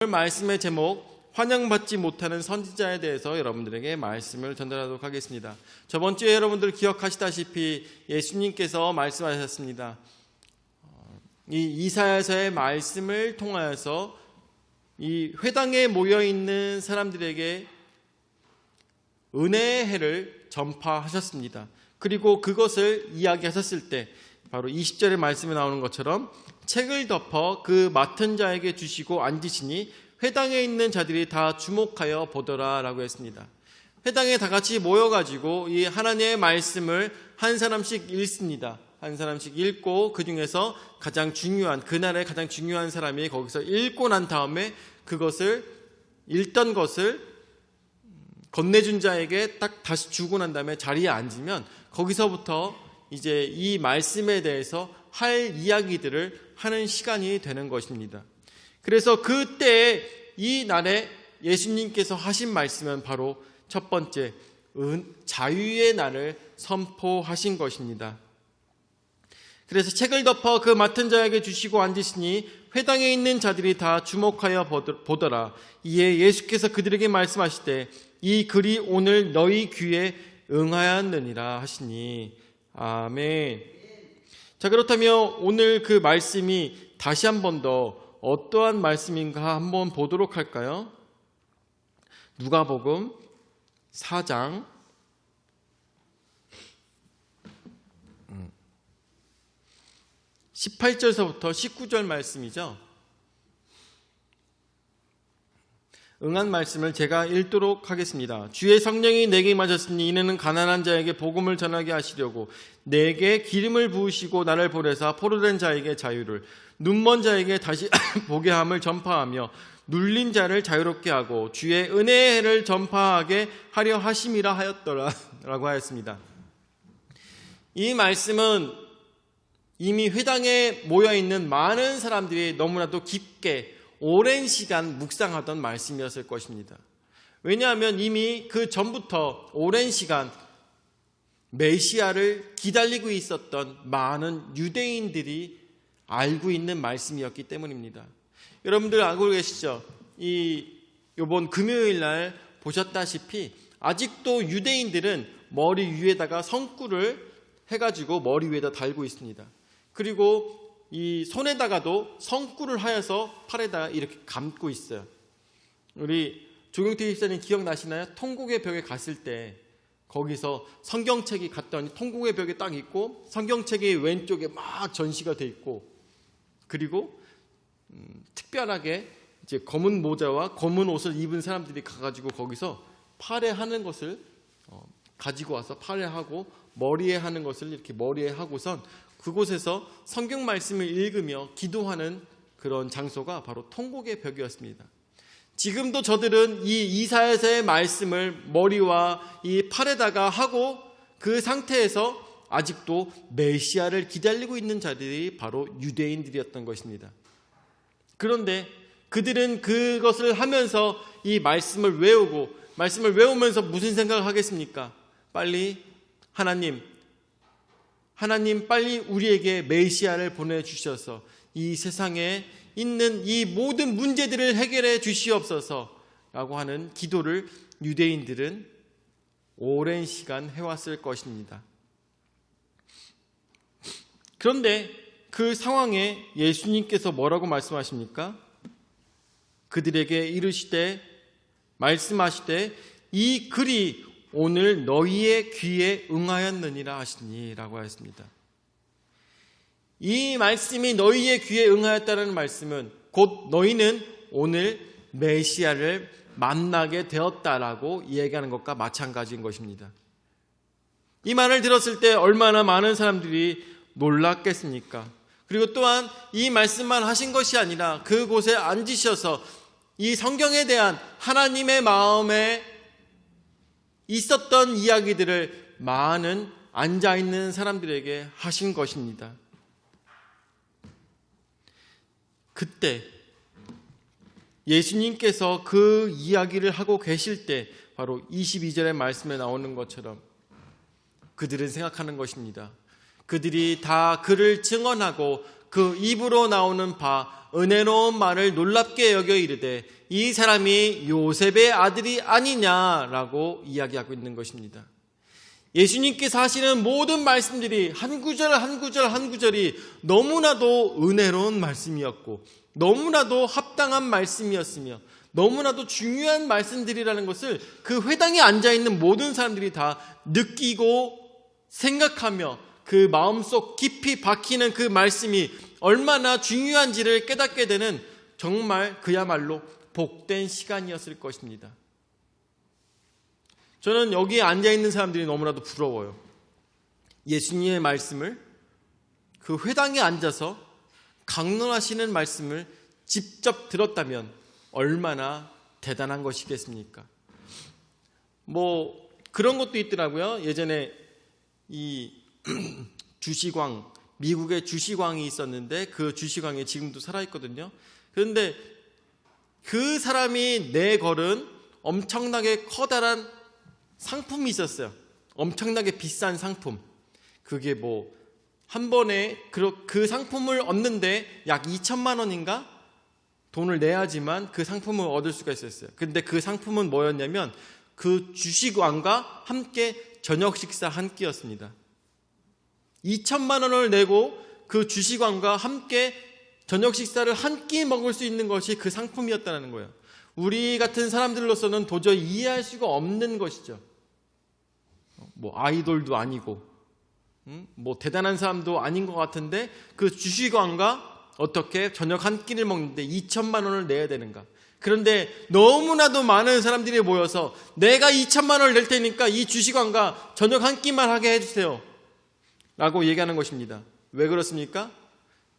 오늘 말씀의 제목, 환영받지 못하는 선지자에 대해서 여러분들에게 말씀을 전달하도록 하겠습니다. 저번 주에 여러분들 기억하시다시피 예수님께서 말씀하셨습니다. 이 이사야서의 말씀을 통하여서 이 회당에 모여있는 사람들에게 은혜의 해를 전파하셨습니다. 그리고 그것을 이야기하셨을 때 바로 20절의 말씀에 나오는 것처럼 책을 덮어 그 맡은 자에게 주시고 앉으시니 회당에 있는 자들이 다 주목하여 보더라 라고 했습니다. 회당에 다 같이 모여가지고 이 하나님의 말씀을 한 사람씩 읽습니다. 한 사람씩 읽고 그 중에서 가장 중요한, 그날의 가장 중요한 사람이 거기서 읽고 난 다음에 그것을 읽던 것을 건네준 자에게 딱 다시 주고 난 다음에 자리에 앉으면 거기서부터 이제 이 말씀에 대해서 할 이야기들을 하는 시간이 되는 것입니다. 그래서 그때 이 날에 예수님께서 하신 말씀은 바로 첫 번째 자유의 날을 선포하신 것입니다. 그래서 책을 덮어 그 맡은 자에게 주시고 앉으시니 회당에 있는 자들이 다 주목하여 보더라. 이에 예수께서 그들에게 말씀하시되 이 글이 오늘 너희 귀에 응하였느니라 하시니 아멘. 자, 그렇다면 오늘 그 말씀이 다시 한 번 더 어떠한 말씀인가 한번 보도록 할까요? 누가복음 4장 18절서부터 19절 말씀이죠. 응한 말씀을 제가 읽도록 하겠습니다. 주의 성령이 내게 임하셨으니 이는 가난한 자에게 복음을 전하게 하시려고 내게 기름을 부으시고 나를 보내사 포로된 자에게 자유를, 눈먼 자에게 다시 보게 함을 전파하며 눌린 자를 자유롭게 하고 주의 은혜의 해를 전파하게 하려 하심이라 하였더라 라고 하였습니다. 이 말씀은 이미 회당에 모여있는 많은 사람들이 너무나도 깊게 오랜 시간 묵상하던 말씀이었을 것입니다. 왜냐하면 이미 그 전부터 오랜 시간 메시아를 기다리고 있었던 많은 유대인들이 알고 있는 말씀이었기 때문입니다. 여러분들 알고 계시죠? 이번 금요일 날 보셨다시피 아직도 유대인들은 머리 위에다가 성구를 해가지고 머리 위에다 달고 있습니다. 그리고 이 손에다가도 성구를 하여서 팔에다가 이렇게 감고 있어요. 우리 조경태 집사님 기억나시나요? 통곡의 벽에 갔을 때 거기서 성경책이 갔더니 통곡의 벽에 딱 있고 성경책이 왼쪽에 막 전시가 돼 있고 그리고 특별하게 이제 검은 모자와 검은 옷을 입은 사람들이 가가지고 거기서 팔에 하는 것을 가지고 와서 팔에 하고 머리에 하는 것을 이렇게 머리에 하고선 그곳에서 성경 말씀을 읽으며 기도하는 그런 장소가 바로 통곡의 벽이었습니다. 지금도 저들은 이 이사야서의 말씀을 머리와 이 팔에다가 하고 그 상태에서 아직도 메시아를 기다리고 있는 자들이 바로 유대인들이었던 것입니다. 그런데 그들은 그것을 하면서 이 말씀을 외우고 말씀을 외우면서 무슨 생각을 하겠습니까? 빨리 하나님 빨리 우리에게 메시아를 보내주셔서 이 세상에 있는 이 모든 문제들을 해결해 주시옵소서 라고 하는 기도를 유대인들은 오랜 시간 해왔을 것입니다. 그런데 그 상황에 예수님께서 뭐라고 말씀하십니까? 그들에게 이르시되 말씀하시되 이 글이 오늘 너희의 귀에 응하였느니라 하시니 라고 하였습니다. 이 말씀이 너희의 귀에 응하였다는 말씀은 곧 너희는 오늘 메시아를 만나게 되었다라고 이야기하는 것과 마찬가지인 것입니다. 이 말을 들었을 때 얼마나 많은 사람들이 놀랐겠습니까? 그리고 또한 이 말씀만 하신 것이 아니라 그곳에 앉으셔서 이 성경에 대한 하나님의 마음에 있었던 이야기들을 많은 앉아있는 사람들에게 하신 것입니다. 그때 예수님께서 그 이야기를 하고 계실 때 바로 22절의 말씀에 나오는 것처럼 그들은 생각하는 것입니다. 그들이 다 그를 증언하고 그 입으로 나오는 바 은혜로운 말을 놀랍게 여겨 이르되 이 사람이 요셉의 아들이 아니냐라고 이야기하고 있는 것입니다. 예수님께서 하시는 모든 말씀들이 한 구절 한 구절 한 구절이 너무나도 은혜로운 말씀이었고 너무나도 합당한 말씀이었으며 너무나도 중요한 말씀들이라는 것을 그 회당에 앉아있는 모든 사람들이 다 느끼고 생각하며 그 마음속 깊이 박히는 그 말씀이 얼마나 중요한지를 깨닫게 되는 정말 그야말로 복된 시간이었을 것입니다. 저는 여기에 앉아있는 사람들이 너무나도 부러워요. 예수님의 말씀을 그 회당에 앉아서 강론하시는 말씀을 직접 들었다면 얼마나 대단한 것이겠습니까? 그런 것도 있더라고요. 예전에 이 주시광, 미국의 주시광이 있었는데 그 주시광이 지금도 살아있거든요. 그런데 그 사람이 내걸은 엄청나게 커다란 상품이 있었어요. 엄청나게 비싼 상품. 그게 한 번에 그 상품을 얻는데 약 2천만 원인가? 돈을 내야지만 그 상품을 얻을 수가 있었어요. 근데 그 상품은 뭐였냐면 그 주식왕과 함께 저녁 식사 한 끼였습니다. 2천만 원을 내고 그 주식왕과 함께 저녁 식사를 한 끼 먹을 수 있는 것이 그 상품이었다는 거예요. 우리 같은 사람들로서는 도저히 이해할 수가 없는 것이죠. 아이돌도 아니고 대단한 사람도 아닌 것 같은데 그 주식왕과 어떻게 저녁 한 끼를 먹는데 2천만 원을 내야 되는가. 그런데 너무나도 많은 사람들이 모여서 내가 2천만 원을 낼 테니까 이 주식왕과 저녁 한 끼만 하게 해주세요 라고 얘기하는 것입니다. 왜 그렇습니까?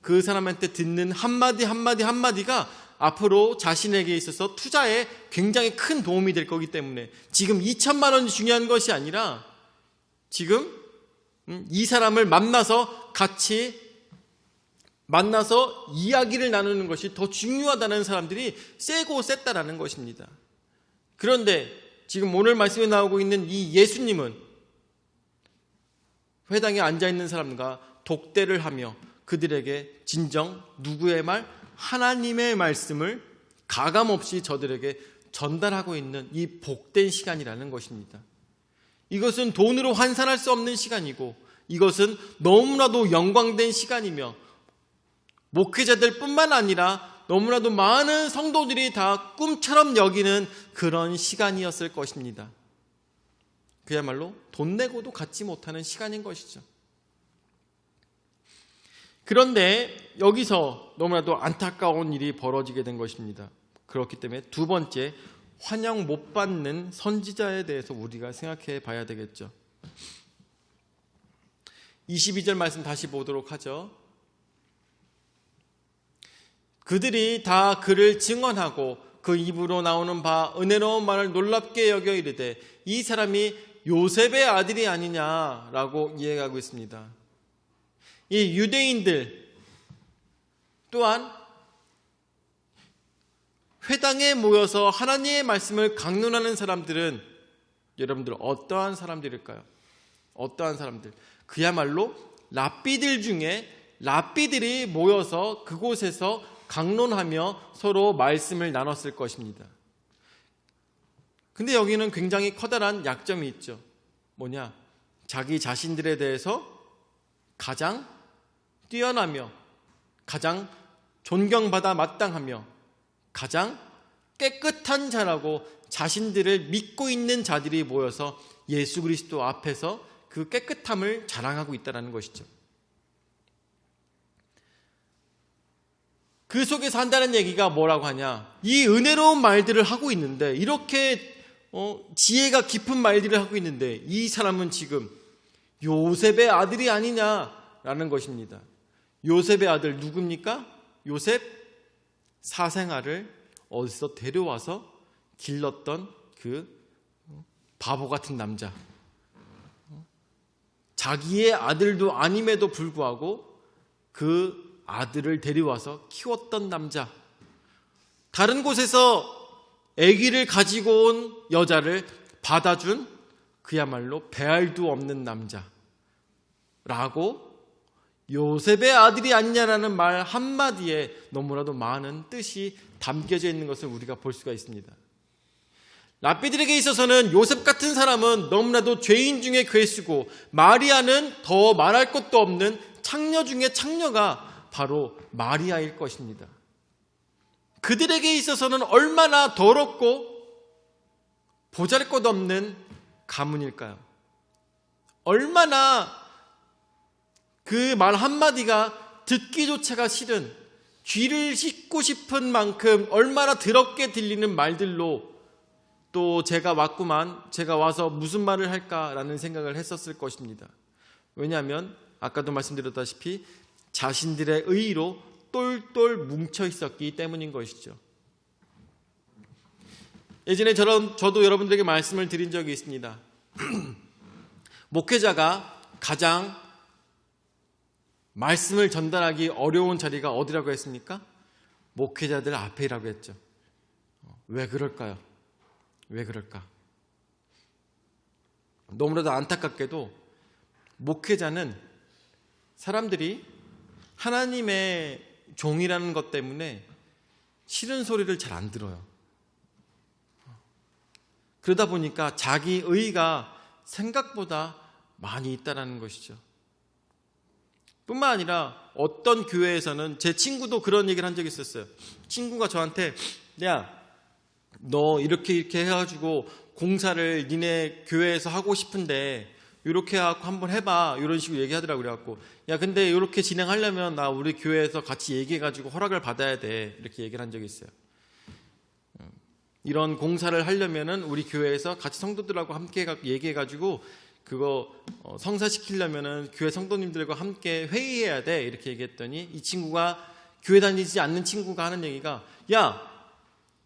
그 사람한테 듣는 한마디 한마디 한마디가 앞으로 자신에게 있어서 투자에 굉장히 큰 도움이 될 거기 때문에 지금 2천만 원이 중요한 것이 아니라 지금 이 사람을 만나서 이야기를 나누는 것이 더 중요하다는 사람들이 세고 셌다라는 것입니다. 그런데 지금 오늘 말씀에 나오고 있는 이 예수님은 회당에 앉아있는 사람과 독대를 하며 그들에게 진정 누구의 말? 하나님의 말씀을 가감없이 저들에게 전달하고 있는 이 복된 시간이라는 것입니다. 이것은 돈으로 환산할 수 없는 시간이고 이것은 너무나도 영광된 시간이며 목회자들 뿐만 아니라 너무나도 많은 성도들이 다 꿈처럼 여기는 그런 시간이었을 것입니다. 그야말로 돈 내고도 갖지 못하는 시간인 것이죠. 그런데 여기서 너무나도 안타까운 일이 벌어지게 된 것입니다. 그렇기 때문에 두 번째, 환영 못 받는 선지자에 대해서 우리가 생각해 봐야 되겠죠. 22절 말씀 다시 보도록 하죠. 그들이 다 그를 증언하고 그 입으로 나오는 바 은혜로운 말을 놀랍게 여겨 이르되 이 사람이 요셉의 아들이 아니냐라고 이해하고 있습니다. 이 유대인들 또한 회당에 모여서 하나님의 말씀을 강론하는 사람들은 여러분들 어떠한 사람들일까요? 어떠한 사람들? 그야말로 랍비들 중에 랍비들이 모여서 그곳에서 강론하며 서로 말씀을 나눴을 것입니다. 근데 여기는 굉장히 커다란 약점이 있죠. 뭐냐? 자기 자신들에 대해서 가장 뛰어나며 가장 존경받아 마땅하며 가장 깨끗한 자라고 자신들을 믿고 있는 자들이 모여서 예수 그리스도 앞에서 그 깨끗함을 자랑하고 있다는 것이죠. 그 속에서 한다는 얘기가 뭐라고 하냐? 이 은혜로운 말들을 하고 있는데 이렇게 지혜가 깊은 말들을 하고 있는데 이 사람은 지금 요셉의 아들이 아니냐라는 것입니다. 요셉의 아들 누굽니까? 요셉 사생아를 어디서 데려와서 길렀던 그 바보 같은 남자. 자기의 아들도 아님에도 불구하고 그 아들을 데려와서 키웠던 남자. 다른 곳에서 아기를 가지고 온 여자를 받아준 그야말로 배알도 없는 남자라고 요셉의 아들이 아니냐라는 말 한마디에 너무나도 많은 뜻이 담겨져 있는 것을 우리가 볼 수가 있습니다. 랍비들에게 있어서는 요셉 같은 사람은 너무나도 죄인 중에 괴수고, 마리아는 더 말할 것도 없는 창녀 중에 창녀가 바로 마리아일 것입니다. 그들에게 있어서는 얼마나 더럽고 보잘것없는 가문일까요? 얼마나 그 말 한마디가 듣기조차가 싫은, 귀를 씻고 싶은 만큼 얼마나 더럽게 들리는 말들로 또 제가 왔구만, 제가 와서 무슨 말을 할까라는 생각을 했었을 것입니다. 왜냐하면 아까도 말씀드렸다시피 자신들의 의의로 똘똘 뭉쳐 있었기 때문인 것이죠. 예전에 저도 여러분들에게 말씀을 드린 적이 있습니다. 목회자가 가장 말씀을 전달하기 어려운 자리가 어디라고 했습니까? 목회자들 앞이라고 했죠. 왜 그럴까요? 왜 그럴까? 너무나도 안타깝게도 목회자는 사람들이 하나님의 종이라는 것 때문에 싫은 소리를 잘 안 들어요. 그러다 보니까 자기 의의가 생각보다 많이 있다는 것이죠. 뿐만 아니라 어떤 교회에서는, 제 친구도 그런 얘기를 한 적이 있었어요. 친구가 저한테, 야, 너 이렇게 해가지고 공사를 니네 교회에서 하고 싶은데 이렇게 하고 한번 해봐, 이런 식으로 얘기하더라고요. 그래갖고, 야, 근데 이렇게 진행하려면 나 우리 교회에서 같이 얘기해가지고 허락을 받아야 돼, 이렇게 얘기를 한 적이 있어요. 이런 공사를 하려면은 우리 교회에서 같이 성도들하고 함께 얘기해가지고 그거 성사시키려면은 교회 성도님들과 함께 회의해야 돼, 이렇게 얘기했더니 이 친구가, 교회 다니지 않는 친구가 하는 얘기가, 야,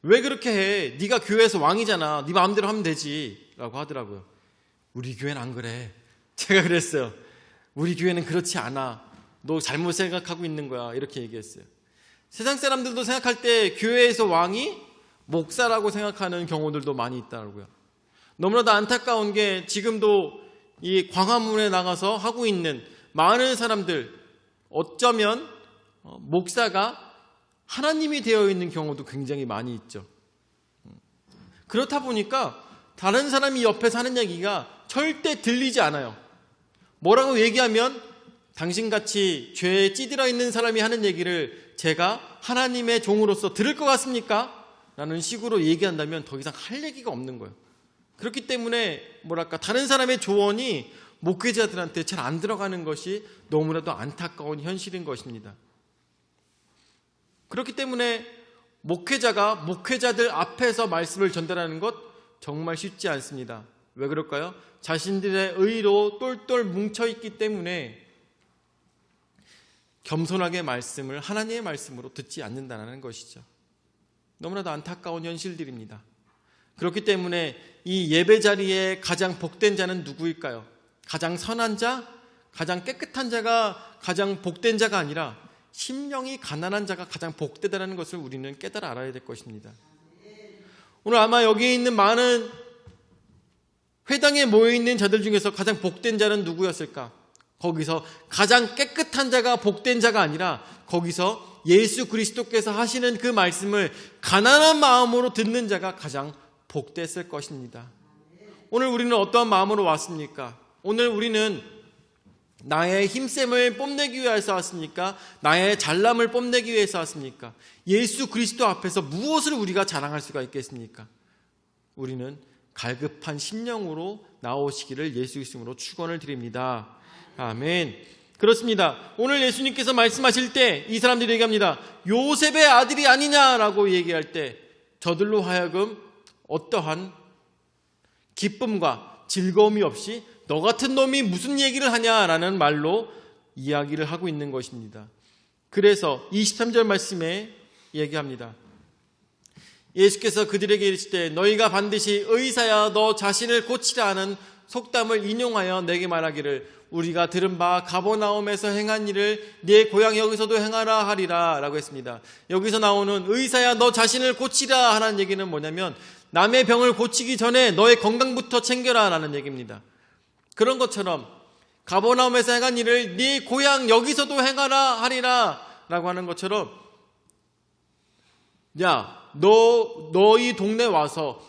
왜 그렇게 해? 네가 교회에서 왕이잖아. 네 마음대로 하면 되지, 라고 하더라고요. 우리 교회는 안 그래. 제가 그랬어요. 우리 교회는 그렇지 않아. 너 잘못 생각하고 있는 거야, 이렇게 얘기했어요. 세상 사람들도 생각할 때 교회에서 왕이 목사라고 생각하는 경우들도 많이 있더라고요. 너무나도 안타까운 게 지금도 이 광화문에 나가서 하고 있는 많은 사람들, 어쩌면 목사가 하나님이 되어 있는 경우도 굉장히 많이 있죠. 그렇다 보니까 다른 사람이 옆에서 하는 얘기가 절대 들리지 않아요. 뭐라고 얘기하면 당신같이 죄에 찌들어 있는 사람이 하는 얘기를 제가 하나님의 종으로서 들을 것 같습니까? 라는 식으로 얘기한다면 더 이상 할 얘기가 없는 거예요. 그렇기 때문에 다른 사람의 조언이 목회자들한테 잘 안 들어가는 것이 너무나도 안타까운 현실인 것입니다. 그렇기 때문에 목회자가 목회자들 앞에서 말씀을 전달하는 것 정말 쉽지 않습니다. 왜 그럴까요? 자신들의 의로 똘똘 뭉쳐있기 때문에 겸손하게 말씀을 하나님의 말씀으로 듣지 않는다는 것이죠. 너무나도 안타까운 현실들입니다. 그렇기 때문에 이 예배 자리에 가장 복된 자는 누구일까요? 가장 선한 자, 가장 깨끗한 자가 가장 복된 자가 아니라 심령이 가난한 자가 가장 복되다는 것을 우리는 깨달아 알아야 될 것입니다. 오늘 아마 여기에 있는 많은 회당에 모여있는 자들 중에서 가장 복된 자는 누구였을까? 거기서 가장 깨끗한 자가 복된 자가 아니라 거기서 예수 그리스도께서 하시는 그 말씀을 가난한 마음으로 듣는 자가 가장 복됐을 것입니다. 오늘 우리는 어떠한 마음으로 왔습니까? 오늘 우리는 나의 힘셈을 뽐내기 위해서 왔습니까? 나의 잘남을 뽐내기 위해서 왔습니까? 예수 그리스도 앞에서 무엇을 우리가 자랑할 수가 있겠습니까? 우리는 갈급한 심령으로 나오시기를 예수 그리스도로 축원을 드립니다. 아멘. 그렇습니다. 오늘 예수님께서 말씀하실 때 이 사람들이 얘기합니다. 요셉의 아들이 아니냐라고 얘기할 때 저들로 하여금 어떠한 기쁨과 즐거움이 없이 너 같은 놈이 무슨 얘기를 하냐라는 말로 이야기를 하고 있는 것입니다. 그래서 23절 말씀에 얘기합니다. 예수께서 그들에게 이르실 때 너희가 반드시 의사야 너 자신을 고치라 하는 속담을 인용하여 내게 말하기를 우리가 들은 바 가버나움에서 행한 일을 네 고향 여기서도 행하라 하리라 라고 했습니다. 여기서 나오는 의사야 너 자신을 고치라 하는 얘기는 뭐냐면 남의 병을 고치기 전에 너의 건강부터 챙겨라 라는 얘기입니다. 그런 것처럼 가버나움에서 행한 일을 네 고향 여기서도 행하라 하리라 라고 하는 것처럼, 야, 너희 동네 와서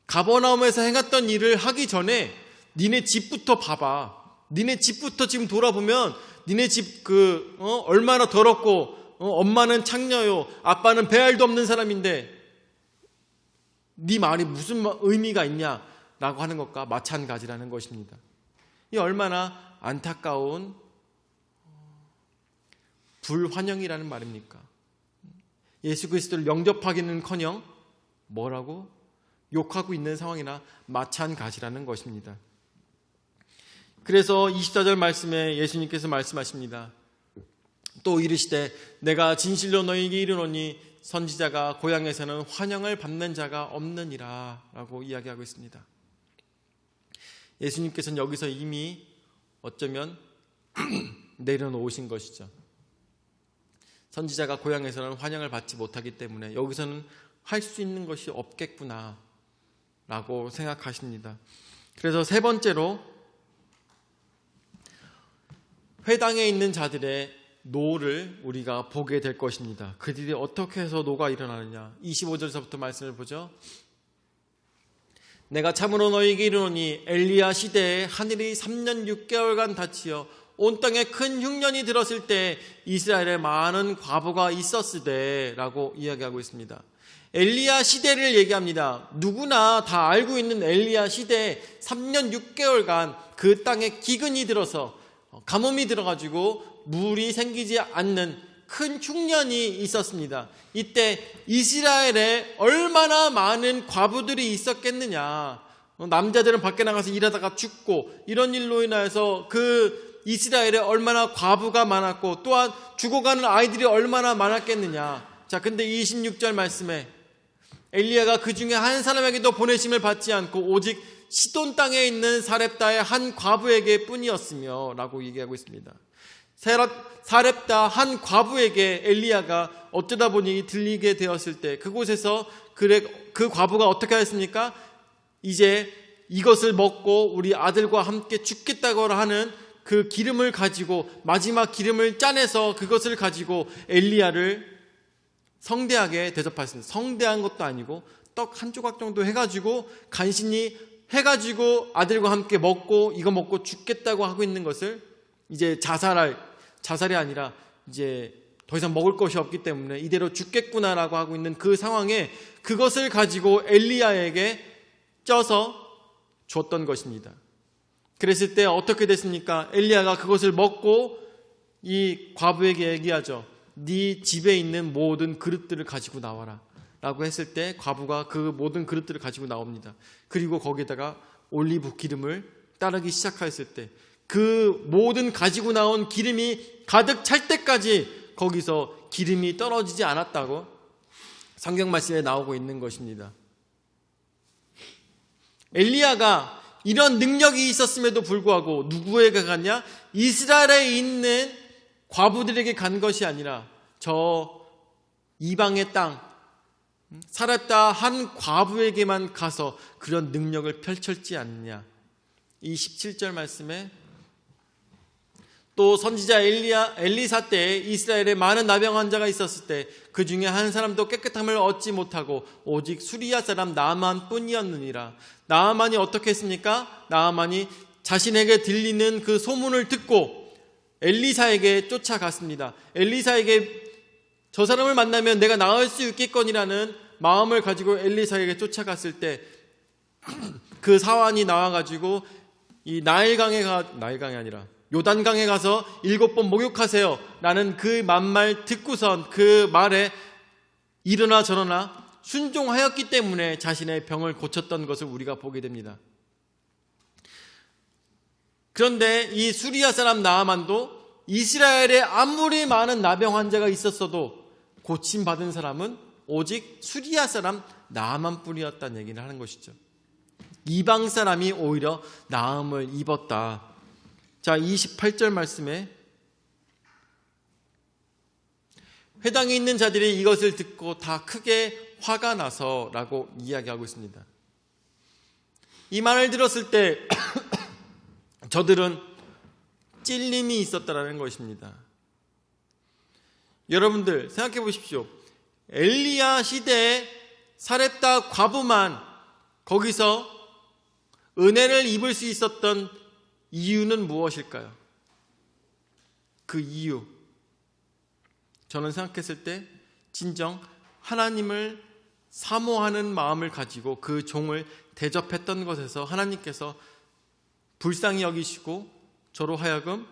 가버나움에서 행했던 일을 하기 전에 니네 집부터 봐봐. 니네 집부터 지금 돌아보면 니네 집 얼마나 더럽고, 엄마는 창녀요, 아빠는 배알도 없는 사람인데 네 말이 무슨 의미가 있냐라고 하는 것과 마찬가지라는 것입니다. 이 얼마나 안타까운 불환영이라는 말입니까? 예수 그리스도를 영접하기는커녕 뭐라고? 욕하고 있는 상황이나 마찬가지라는 것입니다. 그래서 24절 말씀에 예수님께서 말씀하십니다. 또 이르시되 내가 진실로 너희에게 이르노니 선지자가 고향에서는 환영을 받는 자가 없느니라 라고 이야기하고 있습니다. 예수님께서는 여기서 이미 어쩌면 내려놓으신 것이죠. 선지자가 고향에서는 환영을 받지 못하기 때문에 여기서는 할 수 있는 것이 없겠구나 라고 생각하십니다. 그래서 세 번째로 회당에 있는 자들의 노를 우리가 보게 될 것입니다. 그들이 어떻게 해서 노가 일어나느냐. 25절서부터 말씀을 보죠. 내가 참으로 너희에게 이르노니 엘리야 시대에 하늘이 3년 6개월간 닫히어 온 땅에 큰 흉년이 들었을 때 이스라엘에 많은 과부가 있었으되 라고 이야기하고 있습니다. 엘리야 시대를 얘기합니다. 누구나 다 알고 있는 엘리야 시대에 3년 6개월간 그 땅에 기근이 들어서 가뭄이 들어가지고 물이 생기지 않는 큰 흉년이 있었습니다. 이때 이스라엘에 얼마나 많은 과부들이 있었겠느냐. 남자들은 밖에 나가서 일하다가 죽고 이런 일로 인하여서 그 이스라엘에 얼마나 과부가 많았고 또한 죽어가는 아이들이 얼마나 많았겠느냐. 자, 근데 26절 말씀에 엘리야가 그 중에 한 사람에게도 보내심을 받지 않고 오직 시돈 땅에 있는 사렙다의 한 과부에게 뿐이었으며 라고 얘기하고 있습니다. 사렙다 한 과부에게 엘리야가 어쩌다 보니 들리게 되었을 때 그곳에서 그 과부가 어떻게 하였습니까? 이제 이것을 먹고 우리 아들과 함께 죽겠다고 하는 그 기름을 가지고 마지막 기름을 짜내서 그것을 가지고 엘리야를 성대하게 대접하였습니다. 성대한 것도 아니고 떡 한 조각 정도 해가지고 간신히 해가지고 아들과 함께 먹고 이거 먹고 죽겠다고 하고 있는 것을 이제 자살이 아니라 이제 더 이상 먹을 것이 없기 때문에 이대로 죽겠구나라고 하고 있는 그 상황에 그것을 가지고 엘리야에게 쪄서 줬던 것입니다. 그랬을 때 어떻게 됐습니까? 엘리야가 그것을 먹고 이 과부에게 얘기하죠. 네 집에 있는 모든 그릇들을 가지고 나와라 라고 했을 때 과부가 그 모든 그릇들을 가지고 나옵니다. 그리고 거기에다가 올리브 기름을 따르기 시작하였을 때 그 모든 가지고 나온 기름이 가득 찰 때까지 거기서 기름이 떨어지지 않았다고 성경 말씀에 나오고 있는 것입니다. 엘리야가 이런 능력이 있었음에도 불구하고 누구에게 갔냐? 이스라엘에 있는 과부들에게 간 것이 아니라 저 이방의 땅 사렙다 한 과부에게만 가서 그런 능력을 펼쳤지 않느냐. 이 17절 말씀에 또 선지자 엘리사 때에 이스라엘에 많은 나병 환자가 있었을 때 그 중에 한 사람도 깨끗함을 얻지 못하고 오직 수리야 사람 나아만 뿐이었느니라. 나아만이 어떻게 했습니까? 나아만이 자신에게 들리는 그 소문을 듣고 엘리사에게 쫓아갔습니다. 엘리사에게 저 사람을 만나면 내가 나을 수 있겠거니라는 마음을 가지고 엘리사에게 쫓아갔을 때 그 사환이 나와가지고 이 나일강이 아니라 요단강에 가서 7번 목욕하세요 라는 그 만말 듣고선 그 말에 이러나 저러나 순종하였기 때문에 자신의 병을 고쳤던 것을 우리가 보게 됩니다. 그런데 이 수리야 사람 나아만도 이스라엘에 아무리 많은 나병 환자가 있었어도 고침받은 사람은 오직 수리야 사람 나아만 뿐이었다는 얘기를 하는 것이죠. 이방 사람이 오히려 나음을 입었다. 자, 28절 말씀에 회당에 있는 자들이 이것을 듣고 다 크게 화가 나서 라고 이야기하고 있습니다. 이 말을 들었을 때 저들은 찔림이 있었다라는 것입니다. 여러분들 생각해 보십시오. 엘리야 시대에 사렙다 과부만 거기서 은혜를 입을 수 있었던 이유는 무엇일까요? 그 이유, 저는 생각했을 때 진정 하나님을 사모하는 마음을 가지고 그 종을 대접했던 것에서 하나님께서 불쌍히 여기시고 저로 하여금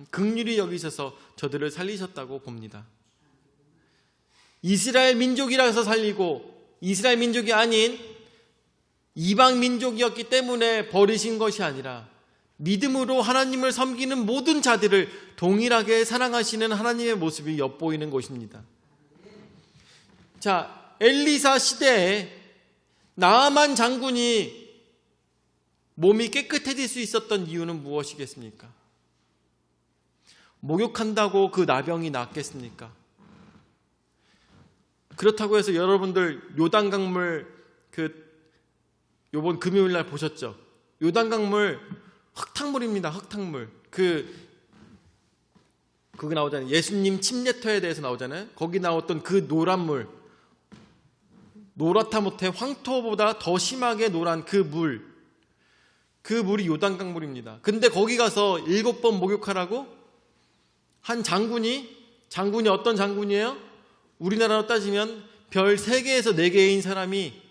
긍휼히 여기셔서 저들을 살리셨다고 봅니다. 이스라엘 민족이라서 살리고 이스라엘 민족이 아닌 이방 민족이었기 때문에 버리신 것이 아니라 믿음으로 하나님을 섬기는 모든 자들을 동일하게 사랑하시는 하나님의 모습이 엿보이는 것입니다. 자, 엘리사 시대에 나아만 장군이 몸이 깨끗해질 수 있었던 이유는 무엇이겠습니까? 목욕한다고 그 나병이 낫겠습니까? 그렇다고 해서 여러분들 요단강물 요번 금요일 날 보셨죠? 요단강물 흙탕물입니다. 흙탕물. 그거 나오잖아요. 예수님 침례터에 대해서 나오잖아요. 거기 나왔던 그 노란 물, 노랗다 못해 황토보다 더 심하게 노란 그 물이 요단강물입니다. 근데 거기 가서 7번 목욕하라고 한 장군이 어떤 장군이에요? 우리나라로 따지면 별 3개에서 4개인 사람이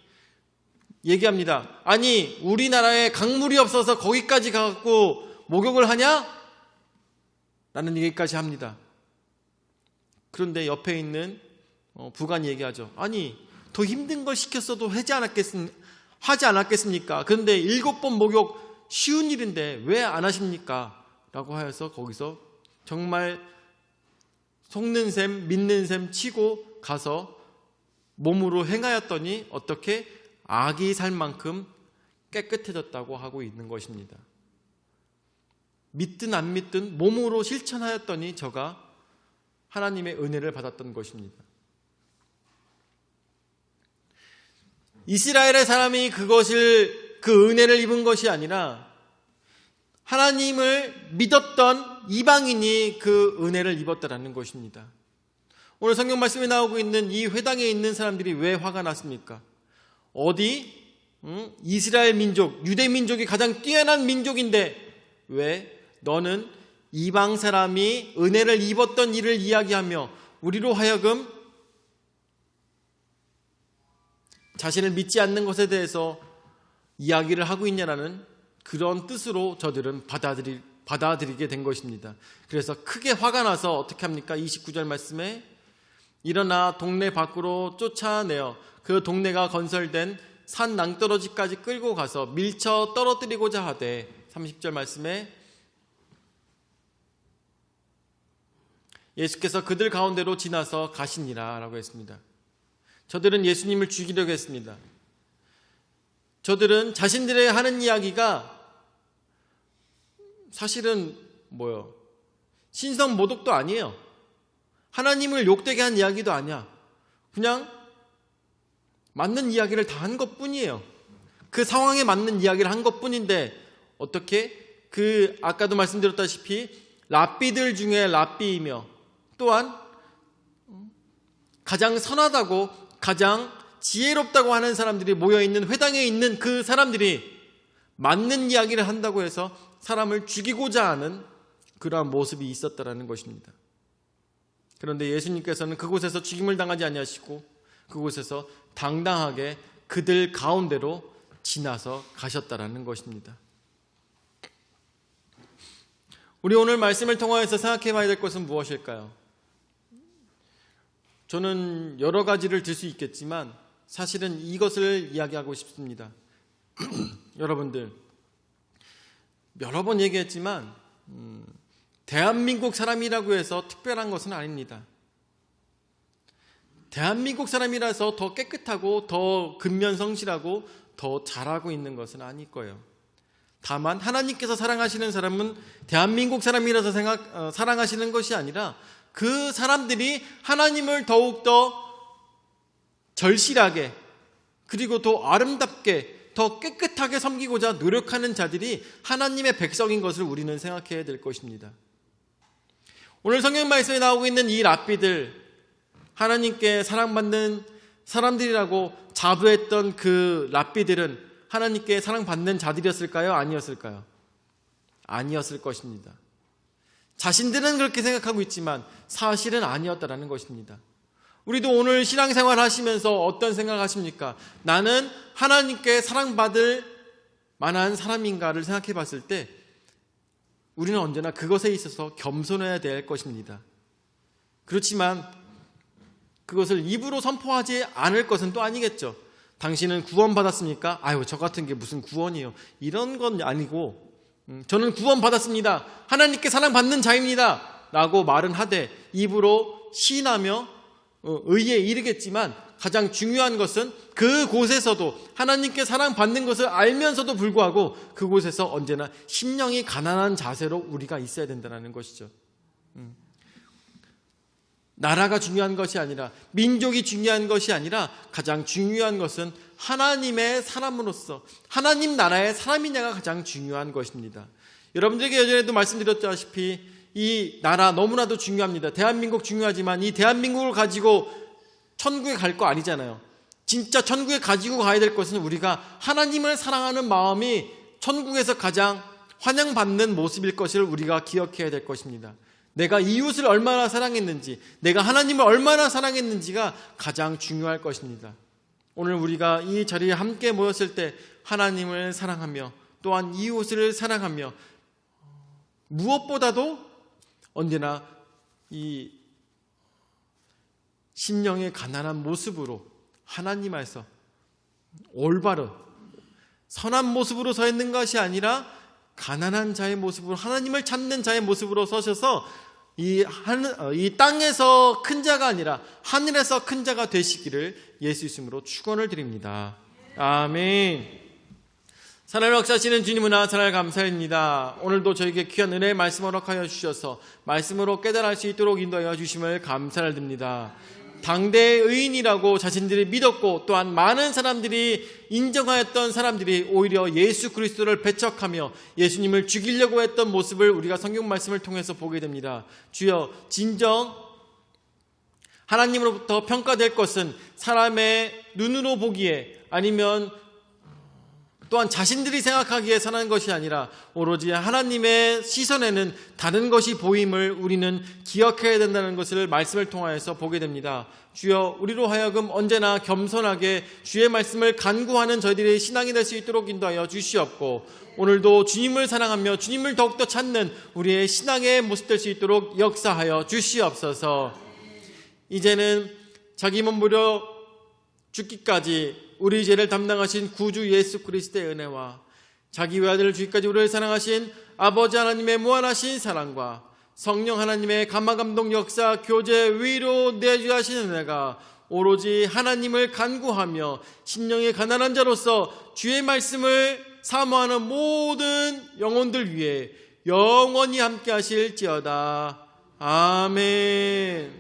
얘기합니다. 아니, 우리나라에 강물이 없어서 거기까지 가갖고 목욕을 하냐? 라는 얘기까지 합니다. 그런데 옆에 있는 부관이 얘기하죠. 아니, 더 힘든 걸 시켰어도 하지 않았겠습니까? 그런데 7번 목욕 쉬운 일인데 왜 안 하십니까? 라고 하여서 거기서 정말 속는 셈 믿는 셈 치고 가서 몸으로 행하였더니 어떻게 아기 살 만큼 깨끗해졌다고 하고 있는 것입니다. 믿든 안 믿든 몸으로 실천하였더니 저가 하나님의 은혜를 받았던 것입니다. 이스라엘의 사람이 그 은혜를 입은 것이 아니라 하나님을 믿었던 이방인이 그 은혜를 입었다라는 것입니다. 오늘 성경 말씀에 나오고 있는 이 회당에 있는 사람들이 왜 화가 났습니까? 이스라엘 민족, 유대 민족이 가장 뛰어난 민족인데 왜 너는 이방 사람이 은혜를 입었던 일을 이야기하며 우리로 하여금 자신을 믿지 않는 것에 대해서 이야기를 하고 있냐라는 그런 뜻으로 저들은 받아들이게 된 것입니다. 그래서 크게 화가 나서 어떻게 합니까? 29절 말씀에 일어나 동네 밖으로 쫓아내어 그 동네가 건설된 산 낭떠러지까지 끌고 가서 밀쳐 떨어뜨리고자 하되 30절 말씀에 예수께서 그들 가운데로 지나서 가시니라 라고 했습니다. 저들은 예수님을 죽이려고 했습니다. 저들은 자신들의 하는 이야기가 사실은 신성모독도 아니에요. 하나님을 욕되게 한 이야기도 아니야. 그냥 맞는 이야기를 다 한 것뿐이에요. 그 상황에 맞는 이야기를 한 것뿐인데 어떻게 아까도 말씀드렸다시피 랍비들 중에 랍비이며 또한 가장 선하다고 가장 지혜롭다고 하는 사람들이 모여있는 회당에 있는 그 사람들이 맞는 이야기를 한다고 해서 사람을 죽이고자 하는 그러한 모습이 있었다라는 것입니다. 그런데 예수님께서는 그곳에서 죽임을 당하지 아니하시고 그곳에서 당당하게 그들 가운데로 지나서 가셨다라는 것입니다. 우리 오늘 말씀을 통하여서 생각해 봐야 될 것은 무엇일까요? 저는 여러 가지를 들 수 있겠지만 사실은 이것을 이야기하고 싶습니다. 여러분들 여러 번 얘기했지만 대한민국 사람이라고 해서 특별한 것은 아닙니다. 대한민국 사람이라서 더 깨끗하고 더 근면성실하고 더 잘하고 있는 것은 아닐 거예요. 다만 하나님께서 사랑하시는 사람은 대한민국 사람이라서 사랑하시는 것이 아니라 그 사람들이 하나님을 더욱더 절실하게 그리고 더 아름답게 더 깨끗하게 섬기고자 노력하는 자들이 하나님의 백성인 것을 우리는 생각해야 될 것입니다. 오늘 성경 말씀에 나오고 있는 이 랍비들, 하나님께 사랑받는 사람들이라고 자부했던 그 랍비들은 하나님께 사랑받는 자들이었을까요? 아니었을까요? 아니었을 것입니다. 자신들은 그렇게 생각하고 있지만 사실은 아니었다라는 것입니다. 우리도 오늘 신앙생활 하시면서 어떤 생각을 하십니까? 나는 하나님께 사랑받을 만한 사람인가를 생각해 봤을 때 우리는 언제나 그것에 있어서 겸손해야 될 것입니다. 그렇지만 그것을 입으로 선포하지 않을 것은 또 아니겠죠. 당신은 구원받았습니까? 아유, 저 같은 게 무슨 구원이에요. 이런 건 아니고 저는 구원받았습니다. 하나님께 사랑받는 자입니다. 라고 말은 하되 입으로 시인하며 의에 이르겠지만 가장 중요한 것은 그곳에서도 하나님께 사랑받는 것을 알면서도 불구하고 그곳에서 언제나 심령이 가난한 자세로 우리가 있어야 된다는 것이죠. 나라가 중요한 것이 아니라 민족이 중요한 것이 아니라 가장 중요한 것은 하나님의 사람으로서 하나님 나라의 사람이냐가 가장 중요한 것입니다. 여러분들에게 예전에도 말씀드렸다시피 이 나라 너무나도 중요합니다. 대한민국 중요하지만 이 대한민국을 가지고 천국에 갈 거 아니잖아요. 진짜 천국에 가지고 가야 될 것은 우리가 하나님을 사랑하는 마음이 천국에서 가장 환영받는 모습일 것을 우리가 기억해야 될 것입니다. 내가 이웃을 얼마나 사랑했는지, 내가 하나님을 얼마나 사랑했는지가 가장 중요할 것입니다. 오늘 우리가 이 자리에 함께 모였을 때 하나님을 사랑하며 또한 이웃을 사랑하며 무엇보다도 언제나 이 심령의 가난한 모습으로 하나님 안에서 올바른 선한 모습으로 서 있는 것이 아니라 가난한 자의 모습으로 하나님을 찾는 자의 모습으로 서셔서 이 땅에서 큰 자가 아니라 하늘에서 큰 자가 되시기를 예수 이름으로 축원을 드립니다. 아멘. 사랑을 역사하시는 주님을 나사를 감사합니다. 오늘도 저에게 귀한 은혜의 말씀 허락하여 주셔서 말씀으로 깨달을 수 있도록 인도하여 주심을 감사를 드립니다. 당대의 의인이라고 자신들이 믿었고 또한 많은 사람들이 인정하였던 사람들이 오히려 예수 그리스도를 배척하며 예수님을 죽이려고 했던 모습을 우리가 성경 말씀을 통해서 보게 됩니다. 주여, 진정 하나님으로부터 평가될 것은 사람의 눈으로 보기에 아니면 또한 자신들이 생각하기에 선한 것이 아니라 오로지 하나님의 시선에는 다른 것이 보임을 우리는 기억해야 된다는 것을 말씀을 통하여서 보게 됩니다. 주여, 우리로 하여금 언제나 겸손하게 주의 말씀을 간구하는 저희들의 신앙이 될 수 있도록 인도하여 주시옵고 오늘도 주님을 사랑하며 주님을 더욱더 찾는 우리의 신앙의 모습 될 수 있도록 역사하여 주시옵소서. 이제는 자기 몸부려 죽기까지 우리 죄를 담당하신 구주 예수 그리스도의 은혜와 자기 외아들을 주기까지 우리를 사랑하신 아버지 하나님의 무한하신 사랑과 성령 하나님의 감화감동 역사 교제 위로 내주하시는 은혜가 오로지 하나님을 간구하며 심령의 가난한 자로서 주의 말씀을 사모하는 모든 영혼들 위해 영원히 함께 하실지어다. 아멘.